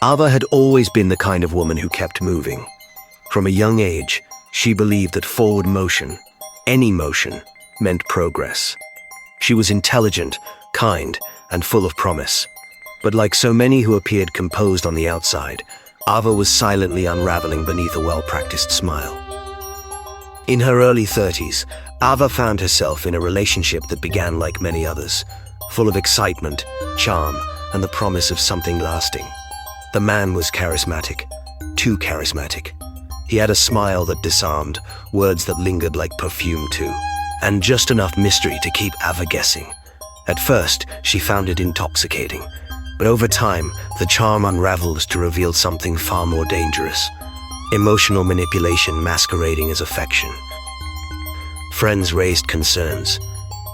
Ava had always been the kind of woman who kept moving. From a young age, she believed that forward motion, any motion, meant progress. She was intelligent, kind, and full of promise. But like so many who appeared composed on the outside, Ava was silently unraveling beneath a well-practiced smile. In her early 30s, Ava found herself in a relationship that began like many others, full of excitement, charm, and the promise of something lasting. The man was charismatic, too charismatic. He had a smile that disarmed, words that lingered like perfume too, and just enough mystery to keep Ava guessing. At first, she found it intoxicating, but over time, the charm unraveled to reveal something far more dangerous. Emotional manipulation masquerading as affection. Friends raised concerns.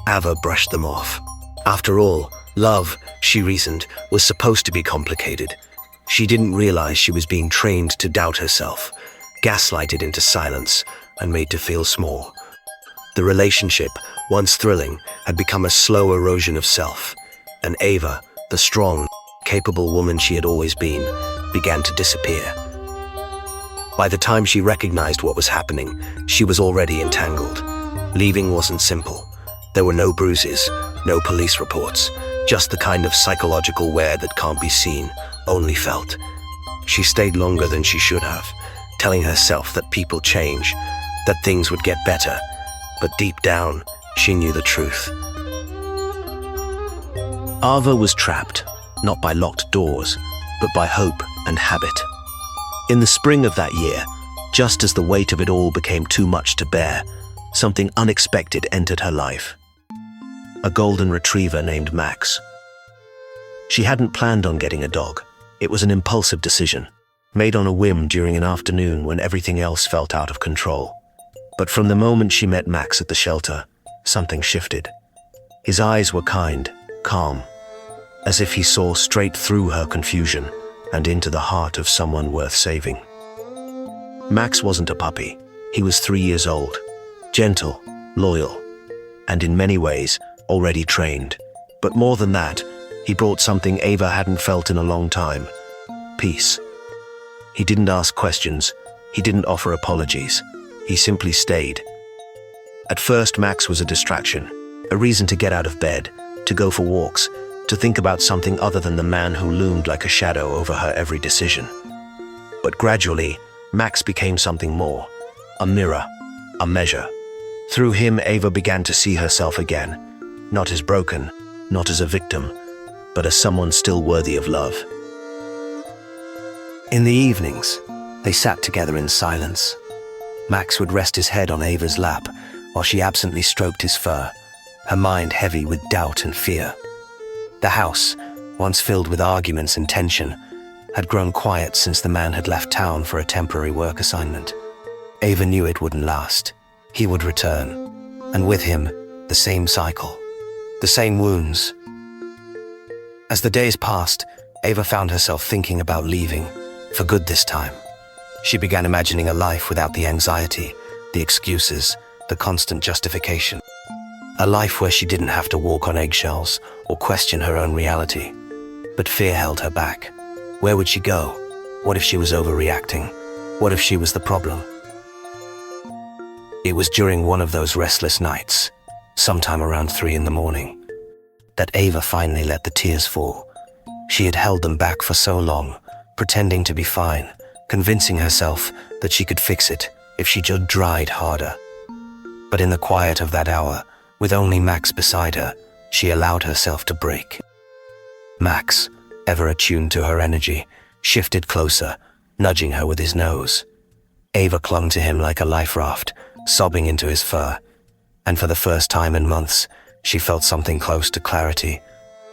Ava brushed them off. After all, love, she reasoned, was supposed to be complicated. She didn't realize she was being trained to doubt herself, gaslighted into silence, and made to feel small. The relationship, once thrilling, had become a slow erosion of self, and Ava, the strong, capable woman she had always been, began to disappear. By the time she recognized what was happening, she was already entangled. Leaving wasn't simple. There were no bruises, no police reports, just the kind of psychological wear that can't be seen, only felt. She stayed longer than she should have, telling herself that people change, that things would get better, but deep down, she knew the truth. Ava was trapped, not by locked doors, but by hope and habit. In the spring of that year, just as the weight of it all became too much to bear, something unexpected entered her life. A golden retriever named Max. She hadn't planned on getting a dog. It was an impulsive decision, made on a whim during an afternoon when everything else felt out of control. But from the moment she met Max at the shelter, something shifted. His eyes were kind, calm, as if he saw straight through her confusion and into the heart of someone worth saving. Max wasn't a puppy. He was 3 years old, gentle, loyal, and in many ways already trained. But more than that, he brought something Ava hadn't felt in a long time: peace. He didn't ask questions. He didn't offer apologies. He simply stayed. At first, Max was a distraction, a reason to get out of bed, to go for walks, to think about something other than the man who loomed like a shadow over her every decision. But gradually, Max became something more: a mirror, a measure. Through him, Ava began to see herself again, not as broken, not as a victim, but as someone still worthy of love. In the evenings, they sat together in silence. Max would rest his head on Ava's lap while she absently stroked his fur, her mind heavy with doubt and fear. The house, once filled with arguments and tension, had grown quiet since the man had left town for a temporary work assignment. Ava knew it wouldn't last. He would return, and with him, the same cycle, the same wounds. As the days passed, Ava found herself thinking about leaving, for good this time. She began imagining a life without the anxiety, the excuses, the constant justification. A life where she didn't have to walk on eggshells or question her own reality. But fear held her back. Where would she go? What if she was overreacting? What if she was the problem? It was during one of those restless nights, sometime around 3 a.m, that Ava finally let the tears fall. She had held them back for so long, pretending to be fine, convincing herself that she could fix it if she just tried harder. But in the quiet of that hour, with only Max beside her, she allowed herself to break. Max, ever attuned to her energy, shifted closer, nudging her with his nose. Ava clung to him like a life raft, sobbing into his fur, and for the first time in months, she felt something close to clarity.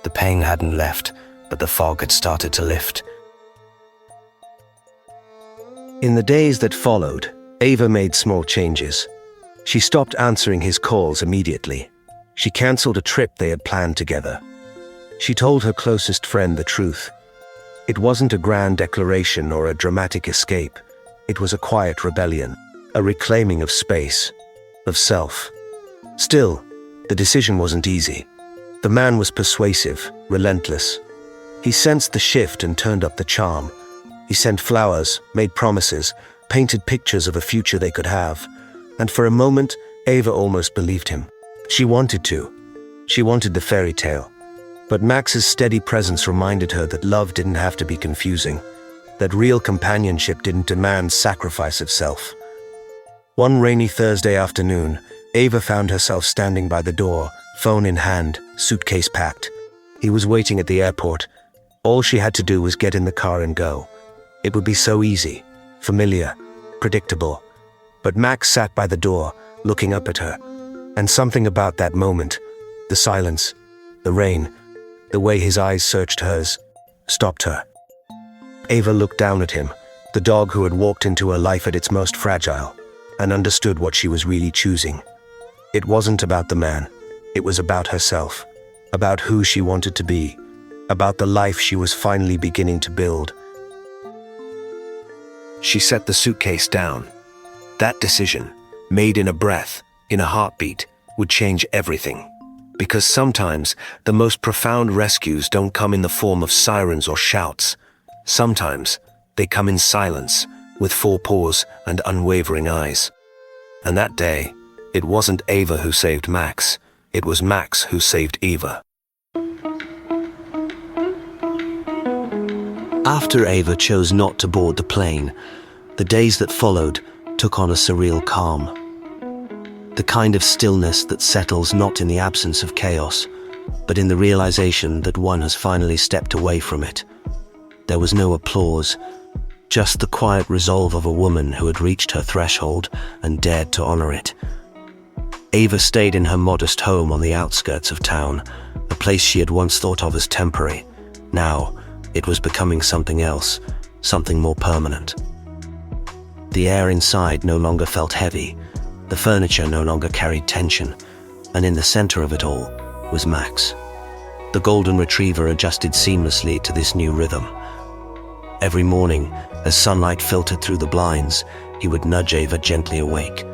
The pain hadn't left, but the fog had started to lift. In the days that followed, Ava made small changes. She stopped answering his calls immediately. She cancelled a trip they had planned together. She told her closest friend the truth. It wasn't a grand declaration or a dramatic escape. It was a quiet rebellion, a reclaiming of space, of self. Still, the decision wasn't easy. The man was persuasive, relentless. He sensed the shift and turned up the charm, He sent flowers, made promises, painted pictures of a future they could have. And for a moment, Ava almost believed him. She wanted to. She wanted the fairy tale. But Max's steady presence reminded her that love didn't have to be confusing, that real companionship didn't demand sacrifice of self. One rainy Thursday afternoon, Ava found herself standing by the door, phone in hand, suitcase packed. He was waiting at the airport. All she had to do was get in the car and go. It would be so easy, familiar, predictable. But Max sat by the door, looking up at her. And something about that moment, the silence, the rain, the way his eyes searched hers, stopped her. Ava looked down at him, the dog who had walked into her life at its most fragile, and understood what she was really choosing. It wasn't about the man. It was about herself, about who she wanted to be, about the life she was finally beginning to build. She set the suitcase down. That decision, made in a breath, in a heartbeat, would change everything. Because sometimes the most profound rescues don't come in the form of sirens or shouts. Sometimes they come in silence, with full paws and unwavering eyes. And that day, it wasn't Ava who saved Max. It was Max who saved Ava. After Ava chose not to board the plane, the days that followed took on a surreal calm. The kind of stillness that settles not in the absence of chaos, but in the realization that one has finally stepped away from it. There was no applause, just the quiet resolve of a woman who had reached her threshold and dared to honor it. Ava stayed in her modest home on the outskirts of town, a place she had once thought of as temporary. Now, it was becoming something else, something more permanent. The air inside no longer felt heavy, the furniture no longer carried tension, and in the center of it all was Max. The golden retriever adjusted seamlessly to this new rhythm. Every morning, as sunlight filtered through the blinds, he would nudge Ava gently awake,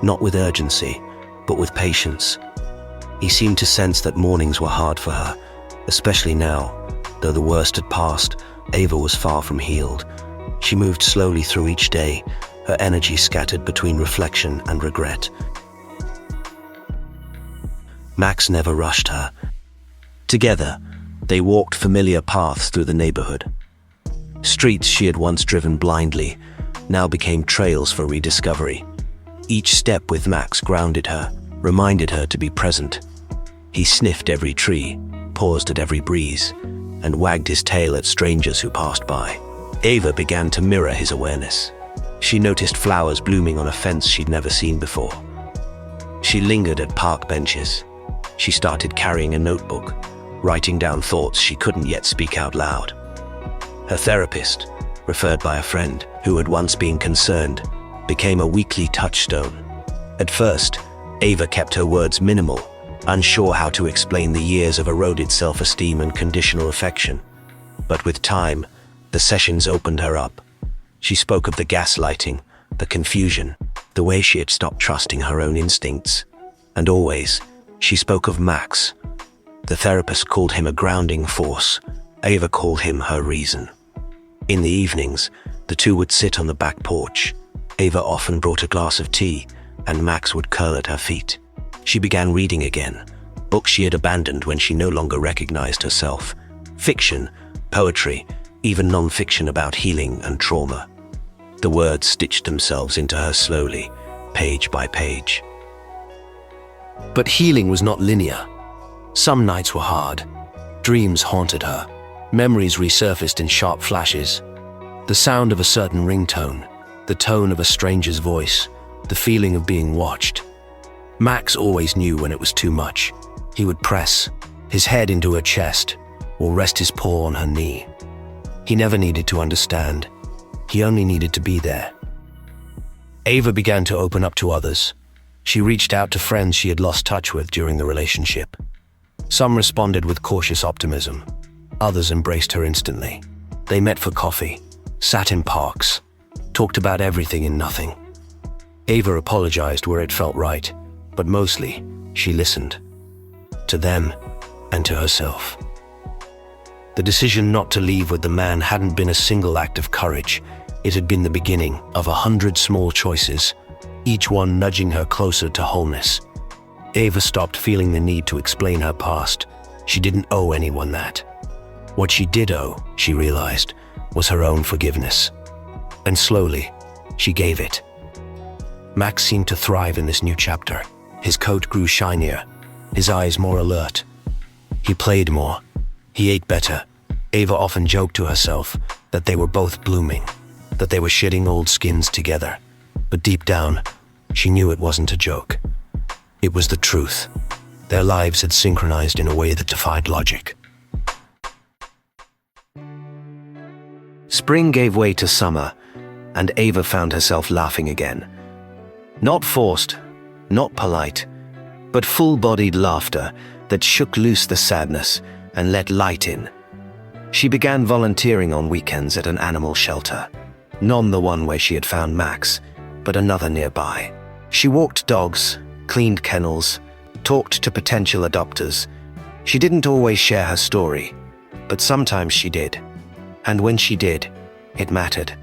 not with urgency, but with patience. He seemed to sense that mornings were hard for her, especially now. Though the worst had passed, Ava was far from healed. She moved slowly through each day, her energy scattered between reflection and regret. Max never rushed her. Together, they walked familiar paths through the neighborhood. Streets she had once driven blindly now became trails for rediscovery. Each step with Max grounded her, reminded her to be present. He sniffed every tree, paused at every breeze, and wagged his tail at strangers who passed by. Ava began to mirror his awareness. She noticed flowers blooming on a fence she'd never seen before. She lingered at park benches. She started carrying a notebook, writing down thoughts she couldn't yet speak out loud. Her therapist, referred by a friend who had once been concerned, became a weekly touchstone. At first, Ava kept her words minimal, unsure how to explain the years of eroded self-esteem and conditional affection. But with time, the sessions opened her up. She spoke of the gaslighting, the confusion, the way she had stopped trusting her own instincts. And always, she spoke of Max. The therapist called him a grounding force. Ava called him her reason. In the evenings, the two would sit on the back porch. Ava often brought a glass of tea, and Max would curl at her feet. She began reading again, books she had abandoned when she no longer recognized herself. Fiction, poetry, even non-fiction about healing and trauma. The words stitched themselves into her slowly, page by page. But healing was not linear. Some nights were hard. Dreams haunted her. Memories resurfaced in sharp flashes. The sound of a certain ringtone, the tone of a stranger's voice, the feeling of being watched. Max always knew when it was too much. He would press his head into her chest or rest his paw on her knee. He never needed to understand. He only needed to be there. Ava began to open up to others. She reached out to friends she had lost touch with during the relationship. Some responded with cautious optimism. Others embraced her instantly. They met for coffee, sat in parks, talked about everything and nothing. Ava apologized where it felt right, but mostly, she listened. To them and to herself. The decision not to leave with the man hadn't been a single act of courage. It had been the beginning of 100 small choices, each one nudging her closer to wholeness. Ava stopped feeling the need to explain her past. She didn't owe anyone that. What she did owe, she realized, was her own forgiveness. And slowly, she gave it. Max seemed to thrive in this new chapter. His coat grew shinier, his eyes more alert. He played more. He ate better. Ava often joked to herself that they were both blooming, that they were shedding old skins together. But deep down, she knew it wasn't a joke. It was the truth. Their lives had synchronized in a way that defied logic. Spring gave way to summer, and Ava found herself laughing again. Not forced, not polite, but full-bodied laughter that shook loose the sadness and let light in. She began volunteering on weekends at an animal shelter. Not the one where she had found Max, but another nearby. She walked dogs, cleaned kennels, talked to potential adopters. She didn't always share her story, but sometimes she did. And when she did, it mattered.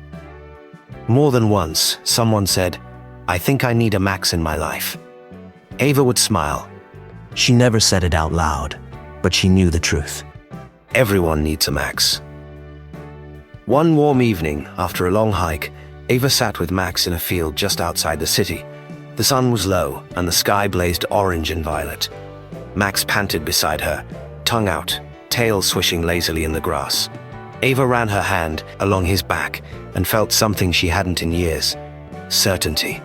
More than once, someone said, "I think I need a Max in my life." Ava would smile. She never said it out loud, but she knew the truth. Everyone needs a Max. One warm evening, after a long hike, Ava sat with Max in a field just outside the city. The sun was low, and the sky blazed orange and violet. Max panted beside her, tongue out, tail swishing lazily in the grass. Ava ran her hand along his back and felt something she hadn't in years: certainty.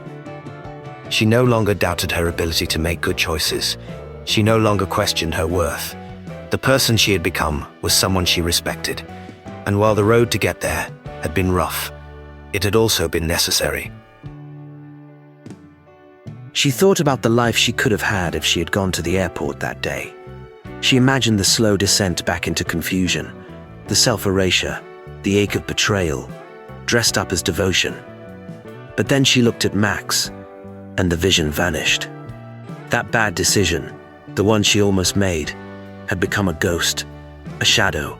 She no longer doubted her ability to make good choices. She no longer questioned her worth. The person she had become was someone she respected. And while the road to get there had been rough, it had also been necessary. She thought about the life she could have had if she had gone to the airport that day. She imagined the slow descent back into confusion, the self-erasure, the ache of betrayal, dressed up as devotion. But then she looked at Max, and the vision vanished. That bad decision, the one she almost made, had become a ghost, a shadow,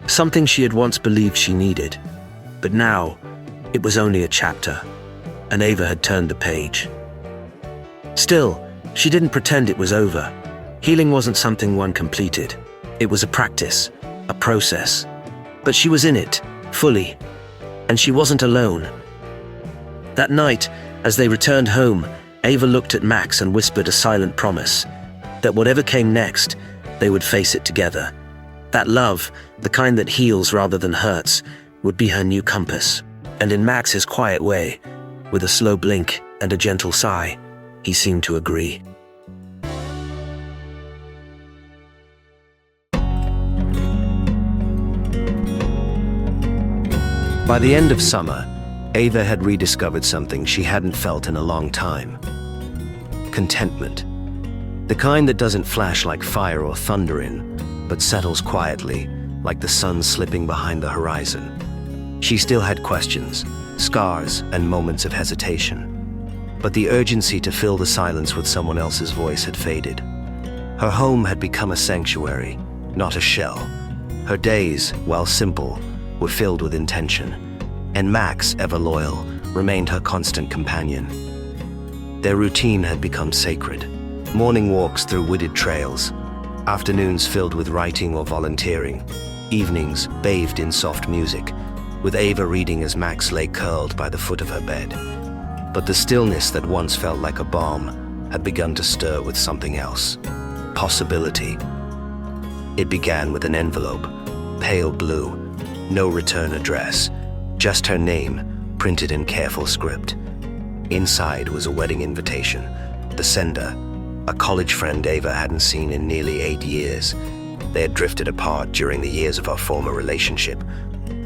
something she had once believed she needed. But now, it was only a chapter, and Ava had turned the page. Still, she didn't pretend it was over. Healing wasn't something one completed. It was a practice, a process. But she was in it, fully, and she wasn't alone. That night, as they returned home, Ava looked at Max and whispered a silent promise that whatever came next, they would face it together. That love, the kind that heals rather than hurts, would be her new compass. And in Max's quiet way, with a slow blink and a gentle sigh, he seemed to agree. By the end of summer, Ava had rediscovered something she hadn't felt in a long time: contentment. The kind that doesn't flash like fire or thunder but settles quietly, like the sun slipping behind the horizon. She still had questions, scars, and moments of hesitation. But the urgency to fill the silence with someone else's voice had faded. Her home had become a sanctuary, not a shell. Her days, while simple, were filled with intention, and Max, ever loyal, remained her constant companion. Their routine had become sacred. Morning walks through wooded trails, afternoons filled with writing or volunteering, evenings bathed in soft music, with Ava reading as Max lay curled by the foot of her bed. But the stillness that once felt like a balm had begun to stir with something else: possibility. It began with an envelope, pale blue, no return address, just her name printed in careful script. Inside was a wedding invitation. The sender, a college friend Ava hadn't seen in nearly 8 years. They had drifted apart during the years of our former relationship,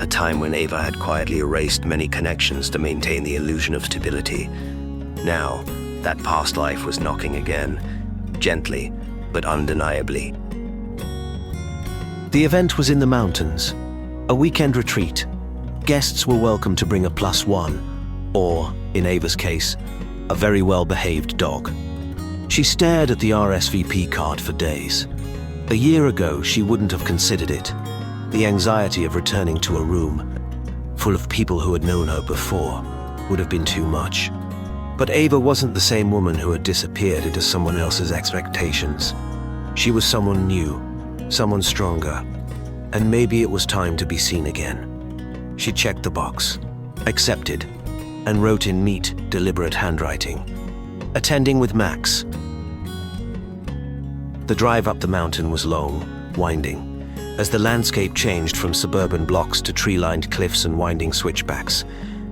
a time when Ava had quietly erased many connections to maintain the illusion of stability. Now, that past life was knocking again, gently but undeniably. The event was in the mountains, a weekend retreat. Guests were welcome to bring a +1, or, in Ava's case, a very well-behaved dog. She stared at the RSVP card for days. A year ago, she wouldn't have considered it. The anxiety of returning to a room full of people who had known her before would have been too much. But Ava wasn't the same woman who had disappeared into someone else's expectations. She was someone new, someone stronger, and maybe it was time to be seen again. She checked the box, accepted, and wrote in neat, deliberate handwriting, "Attending with Max." The drive up the mountain was long, winding. As the landscape changed from suburban blocks to tree-lined cliffs and winding switchbacks,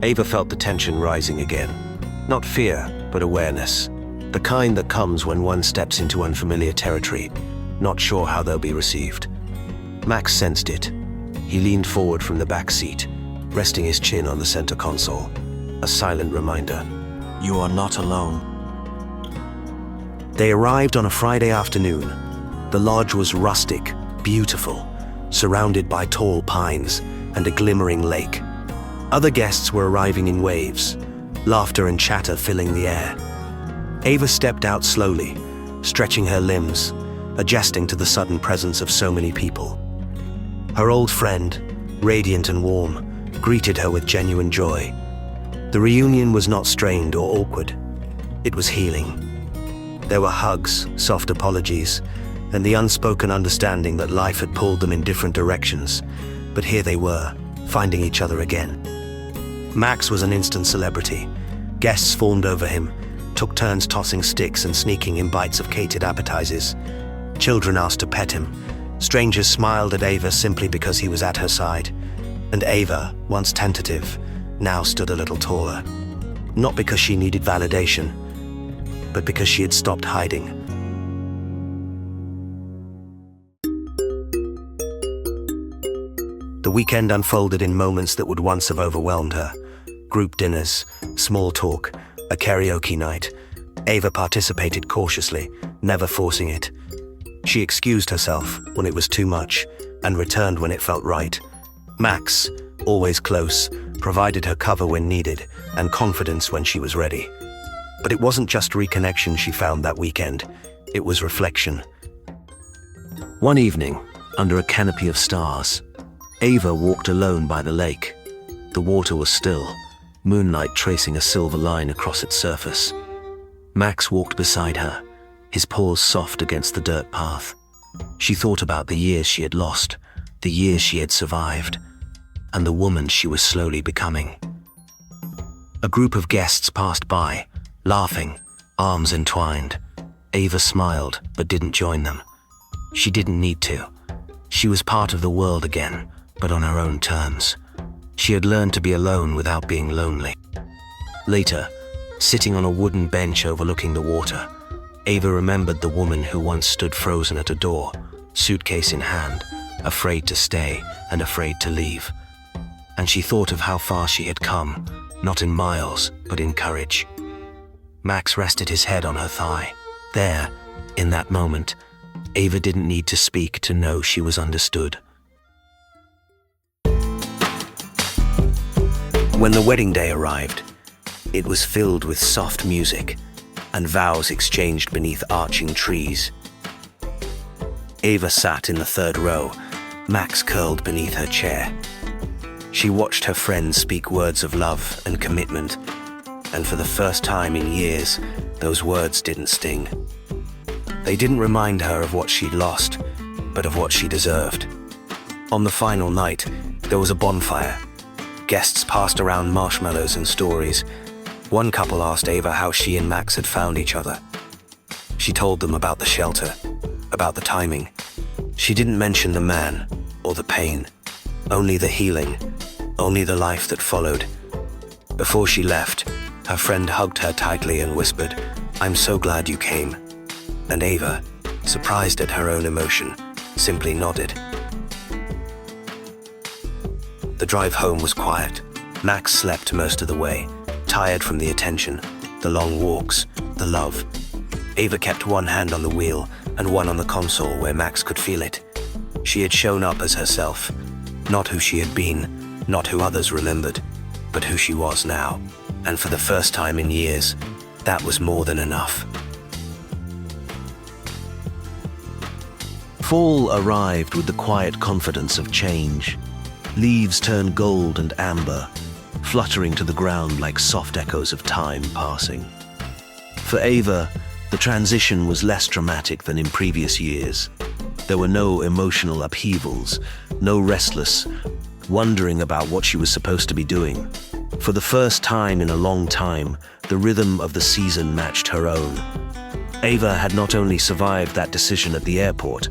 Ava felt the tension rising again. Not fear, but awareness. The kind that comes when one steps into unfamiliar territory, not sure how they'll be received. Max sensed it. He leaned forward from the back seat, resting his chin on the center console. A silent reminder. You are not alone. They arrived on a Friday afternoon. The lodge was rustic, beautiful, surrounded by tall pines and a glimmering lake. Other guests were arriving in waves, laughter and chatter filling the air. Ava stepped out slowly, stretching her limbs, adjusting to the sudden presence of so many people. Her old friend, radiant and warm, greeted her with genuine joy. The reunion was not strained or awkward. It was healing. There were hugs, soft apologies, and the unspoken understanding that life had pulled them in different directions, but here they were, finding each other again. Max was an instant celebrity. Guests formed over him, took turns tossing sticks and sneaking in bites of catered appetizers. Children asked to pet him. Strangers smiled at Ava simply because he was at her side. And Ava, once tentative, now stood a little taller. Not because she needed validation, but because she had stopped hiding. The weekend unfolded in moments that would once have overwhelmed her. Group dinners, small talk, a karaoke night. Ava participated cautiously, never forcing it. She excused herself when it was too much and returned when it felt right. Max, always close, provided her cover when needed and confidence when she was ready. But it wasn't just reconnection she found that weekend, it was reflection. One evening, under a canopy of stars, Ava walked alone by the lake. The water was still, moonlight tracing a silver line across its surface. Max walked beside her, his paws soft against the dirt path. She thought about the years she had lost, the years she had survived, and the woman she was slowly becoming. A group of guests passed by, laughing, arms entwined. Ava smiled, but didn't join them. She didn't need to. She was part of the world again, but on her own terms. She had learned to be alone without being lonely. Later, sitting on a wooden bench overlooking the water, Ava remembered the woman who once stood frozen at a door, suitcase in hand, afraid to stay and afraid to leave. And she thought of how far she had come, not in miles, but in courage. Max rested his head on her thigh. There, in that moment, Ava didn't need to speak to know she was understood. When the wedding day arrived, it was filled with soft music and vows exchanged beneath arching trees. Ava sat in the third row, Max curled beneath her chair. She watched her friends speak words of love and commitment, and for the first time in years, those words didn't sting. They didn't remind her of what she'd lost, but of what she deserved. On the final night, there was a bonfire. Guests passed around marshmallows and stories. One couple asked Ava how she and Max had found each other. She told them about the shelter, about the timing. She didn't mention the man or the pain, only the healing, only the life that followed. Before she left, her friend hugged her tightly and whispered, "I'm so glad you came." And Ava, surprised at her own emotion, simply nodded. The drive home was quiet. Max slept most of the way, tired from the attention, the long walks, the love. Ava kept one hand on the wheel and one on the console where Max could feel it. She had shown up as herself, not who she had been, not who others remembered, but who she was now. And for the first time in years, that was more than enough. Fall arrived with the quiet confidence of change. Leaves turned gold and amber, fluttering to the ground like soft echoes of time passing. For Ava, the transition was less dramatic than in previous years. There were no emotional upheavals, no restless wondering about what she was supposed to be doing. For the first time in a long time, the rhythm of the season matched her own. Ava had not only survived that decision at the airport,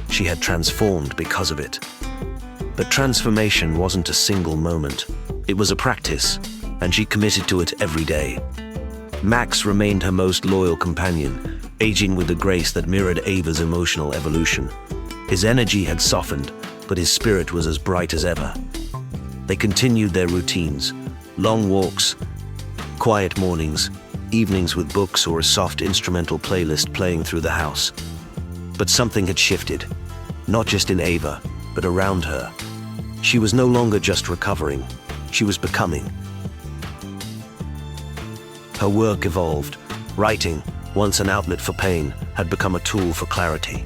she had transformed because of it. But transformation wasn't a single moment. It was a practice, and she committed to it every day. Max remained her most loyal companion, aging with a grace that mirrored Ava's emotional evolution. His energy had softened, but his spirit was as bright as ever. They continued their routines, long walks, quiet mornings, evenings with books or a soft instrumental playlist playing through the house. But something had shifted, not just in Ava, but around her. She was no longer just recovering, she was becoming. Her work evolved. Writing, once an outlet for pain, had become a tool for clarity.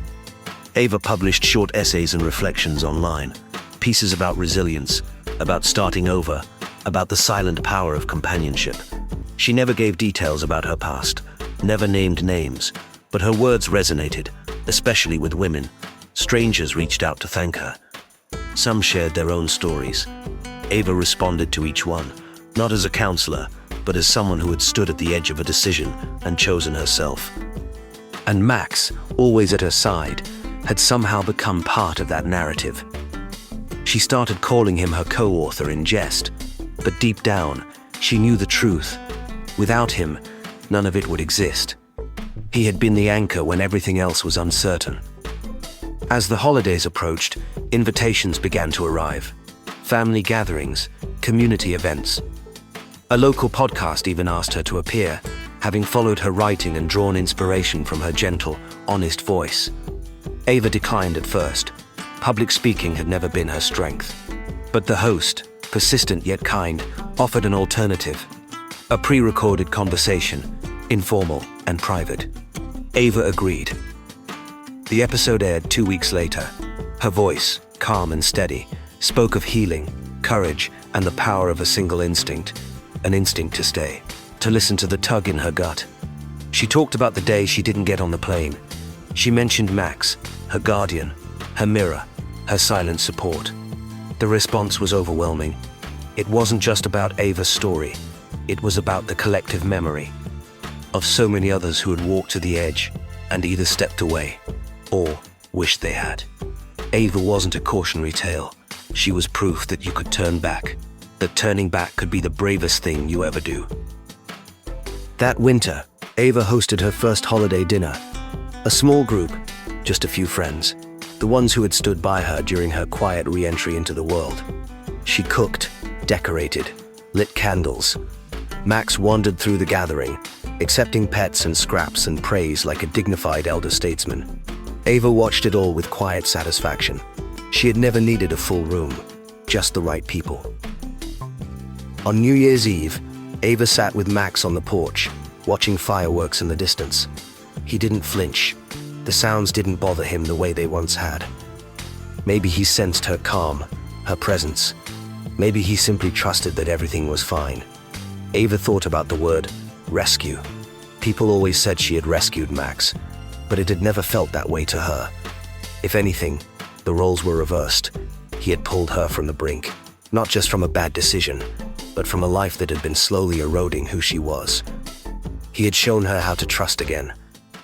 Ava published short essays and reflections online, pieces about resilience, about starting over, about the silent power of companionship. She never gave details about her past, never named names, but her words resonated, especially with women. Strangers reached out to thank her. Some shared their own stories. Ava responded to each one, not as a counselor, but as someone who had stood at the edge of a decision and chosen herself. And Max, always at her side, had somehow become part of that narrative. She started calling him her co-author in jest, but deep down, she knew the truth. Without him, none of it would exist. He had been the anchor when everything else was uncertain. As the holidays approached, invitations began to arrive. Family gatherings, community events. A local podcast even asked her to appear, having followed her writing and drawn inspiration from her gentle, honest voice. Ava declined at first. Public speaking had never been her strength. But the host, persistent yet kind, offered an alternative. A pre-recorded conversation, informal and private. Ava agreed. The episode aired 2 weeks later. Her voice, calm and steady, spoke of healing, courage, and the power of a single instinct. An instinct to stay, to listen to the tug in her gut. She talked about the day she didn't get on the plane. She mentioned Max, her guardian, her mirror, her silent support. The response was overwhelming. It wasn't just about Ava's story. It was about the collective memory of so many others who had walked to the edge and either stepped away or wished they had. Ava wasn't a cautionary tale. She was proof that you could turn back, that turning back could be the bravest thing you ever do. That winter, Ava hosted her first holiday dinner. A small group, just a few friends, the ones who had stood by her during her quiet re-entry into the world. She cooked, decorated, lit candles. Max wandered through the gathering, accepting pets and scraps and praise like a dignified elder statesman. Ava watched it all with quiet satisfaction. She had never needed a full room, just the right people. On New Year's Eve, Ava sat with Max on the porch, watching fireworks in the distance. He didn't flinch. The sounds didn't bother him the way they once had. Maybe he sensed her calm, her presence. Maybe he simply trusted that everything was fine. Ava thought about the word rescue. People always said she had rescued Max, but it had never felt that way to her. If anything, the roles were reversed. He had pulled her from the brink, not just from a bad decision, but from a life that had been slowly eroding who she was. He had shown her how to trust again,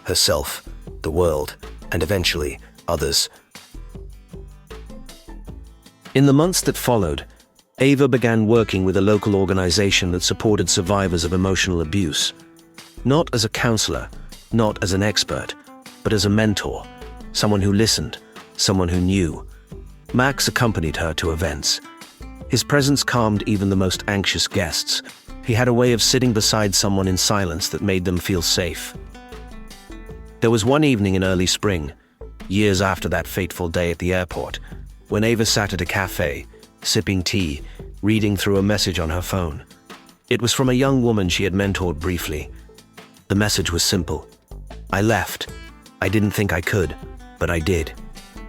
herself, the world, and eventually, others. In the months that followed, Ava began working with a local organization that supported survivors of emotional abuse. Not as a counselor, not as an expert, but as a mentor, someone who listened, someone who knew. Max accompanied her to events. His presence calmed even the most anxious guests. He had a way of sitting beside someone in silence that made them feel safe. There was one evening in early spring, years after that fateful day at the airport, when Ava sat at a cafe, sipping tea, reading through a message on her phone. It was from a young woman she had mentored briefly. The message was simple. "I left. I didn't think I could, but I did.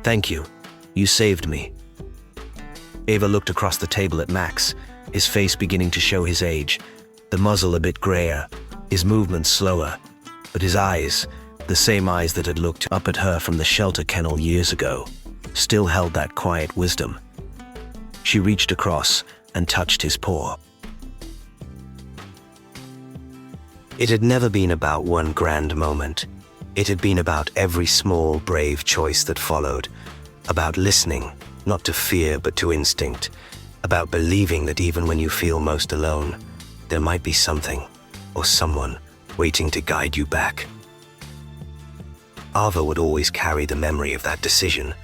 Thank you. You saved me. Ava looked across the table at Max, his face beginning to show his age, the muzzle a bit grayer, his movements slower, but his eyes, the same eyes that had looked up at her from the shelter kennel years ago, still held that quiet wisdom. She reached across and touched his paw. It had never been about one grand moment. It had been about every small, brave choice that followed, about listening, not to fear but to instinct, about believing that even when you feel most alone, there might be something or someone waiting to guide you back. Ava would always carry the memory of that decision,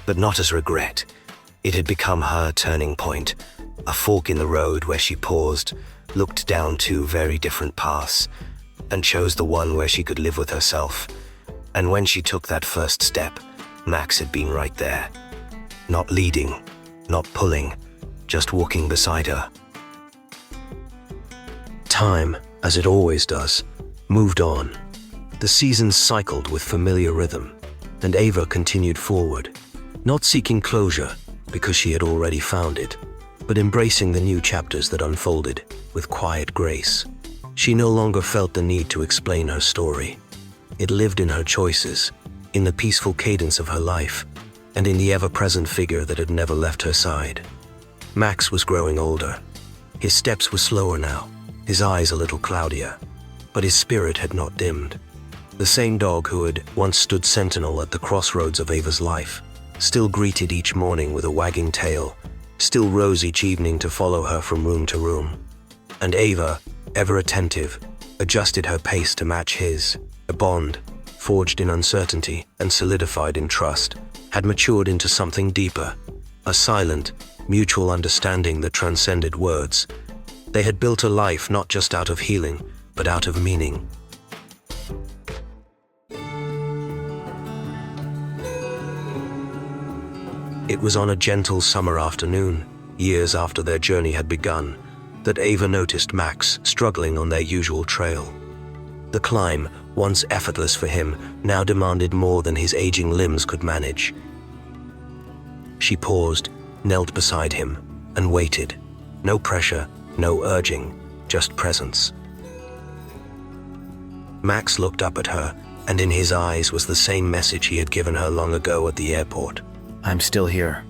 but not as regret. It had become her turning point, a fork in the road where she paused, looked down two very different paths, and chose the one where she could live with herself. And when she took that first step, Max had been right there. Not leading, not pulling, just walking beside her. Time, as it always does, moved on. The seasons cycled with familiar rhythm, and Ava continued forward, not seeking closure because she had already found it, but embracing the new chapters that unfolded with quiet grace. She no longer felt the need to explain her story. It lived in her choices, in the peaceful cadence of her life, and in the ever-present figure that had never left her side. Max was growing older. His steps were slower now, his eyes a little cloudier, but his spirit had not dimmed. The same dog who had once stood sentinel at the crossroads of Ava's life, still greeted each morning with a wagging tail, still rose each evening to follow her from room to room. And Ava, ever attentive, adjusted her pace to match his. A bond, forged in uncertainty and solidified in trust, had matured into something deeper, a silent, mutual understanding that transcended words. They had built a life not just out of healing, but out of meaning. It was on a gentle summer afternoon, years after their journey had begun, that Ava noticed Max struggling on their usual trail. The climb, once effortless for him, now demanded more than his aging limbs could manage. She paused, knelt beside him, and waited. No pressure, no urging, just presence. Max looked up at her, and in his eyes was the same message he had given her long ago at the airport. I'm still here.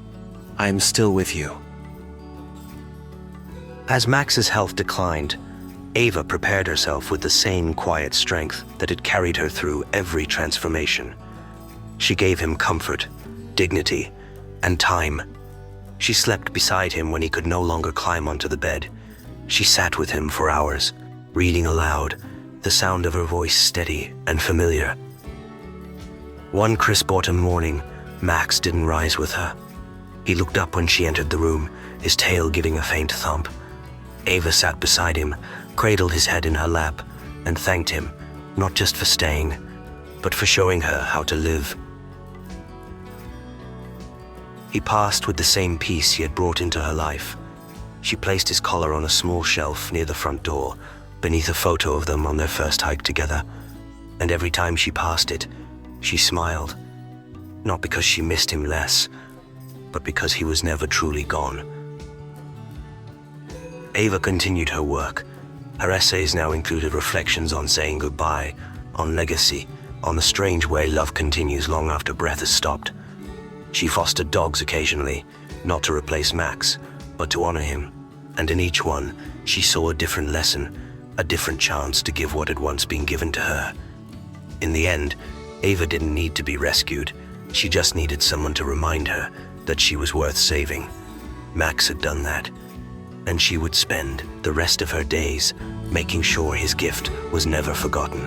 I am still with you. As Max's health declined, Ava prepared herself with the same quiet strength that had carried her through every transformation. She gave him comfort, dignity, and time. She slept beside him when he could no longer climb onto the bed. She sat with him for hours, reading aloud, the sound of her voice steady and familiar. One crisp autumn morning, Max didn't rise with her. He looked up when she entered the room, his tail giving a faint thump. Ava sat beside him, cradled his head in her lap, and thanked him, not just for staying, but for showing her how to live. He passed with the same peace he had brought into her life. She placed his collar on a small shelf near the front door, beneath a photo of them on their first hike together, and every time she passed it, she smiled, not because she missed him less, but because he was never truly gone. Ava continued her work. Her essays now included reflections on saying goodbye, on legacy, on the strange way love continues long after breath has stopped. She fostered dogs occasionally, not to replace Max, but to honor him, and in each one, she saw a different lesson, a different chance to give what had once been given to her. In the end, Ava didn't need to be rescued. She just needed someone to remind her that she was worth saving. Max had done that, and she would spend the rest of her days making sure his gift was never forgotten.